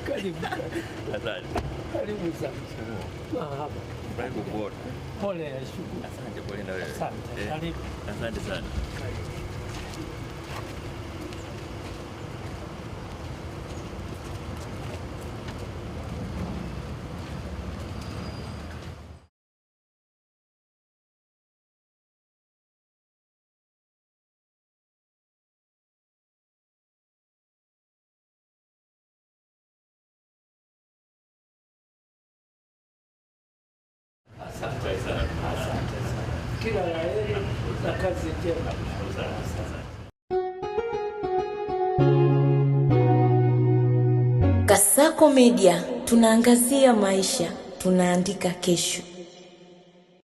Karibu. Asante. Karibu sana. Mahaba. Furahi kukuona. Pole ya shukrani. Asante, pole na wewe. Asante. Karibu. Asante sana. Asante sana. Asante sana. Kila la heri na kazi njema. Kasako Media, tunaangazia maisha, tunaandika kesho.